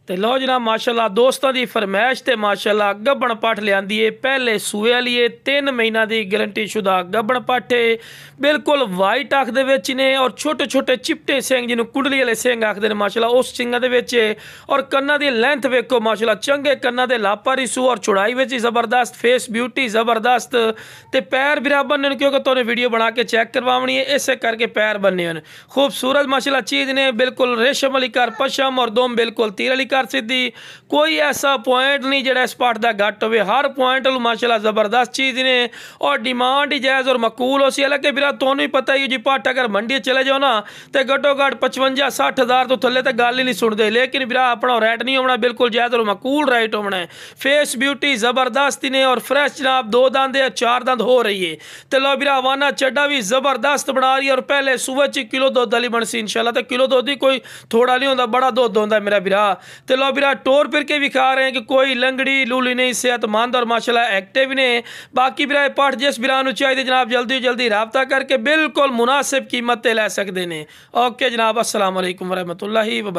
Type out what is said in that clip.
ਤੇ ਲਓ ਜਨਾਬ माशाअल्लाह दोस्तों की फरमाइश ते माशाअल्लाह गब्बन पठ लियांदी है पहले सूए वाली है 3 महीना की गारंटी शुदा गब्बन पठ है बिल्कुल वाइट अख दे विच ने और छोटे छोटे चिपटे सिंह जिन्हों कुंडली वाले सिंह आखते हैं माशाअल्लाह उस सिंगां दे विच और कन्ना की लेंथ वेखो माशाअल्लाह चंगे कन्ना दे लापारी सू और चौड़ाई विच जबरदस्त फेस ब्यूटी जबरदस्त ते पैर बराबर ने क्योंकि तुहानूं वीडियो बना के चेक करवानी है इस करके पैर बने हैं खूबसूरत माशाअल्लाह चीज़ ने बिल्कुल रेशम वाली कर पशम और दुम बिल्कुल तीर वाली सीधी कोई ऐसा पॉइंट नहीं जो इस पाठ का घट हो हर पॉइंट माशाअल्लाह जबरदस्त चीज़ ने और डिमांड ही जायज़ और मकूल हो सी हालांकि बिरा तुहानूं ही पता ही जी पट अगर मंडी चले जाओ ना तो घट्टो घट 55-60 हज़ार तो थले तो गल ही नहीं सुनते लेकिन बिरा अपना रेट नहीं होना बिल्कुल जायज़ और मकूल रेट होना है फेस ब्यूटी जबरदस्त ने और फ्रैश जनाब 2 दंद या 4 दंद हो रही है तो लो बिरा वाना चड्डा भी जबरदस्त बना रही है और पहले सूबे च किलो दुध वाली बनसी इंशाल्लाह तो किलो दुध ही कोई थोड़ा नहीं होता बड़ा दुध होता मेरा बिरा तो लो बिरा टोर फिर के भी खा रहे हैं कि कोई लंगड़ी लूली नहीं सेहतमंद और माशाल्लाह एक्टिव ने बाकी बिरा पाठ जिस बिरा चाहिए जनाब जल्दी जल्दी राबता करके बिल्कुल मुनासिब कीमत लै सकते हैं ओके जनाब अस्सलाम वालेकुम वरहमतुल्लाहि व बरकातहू।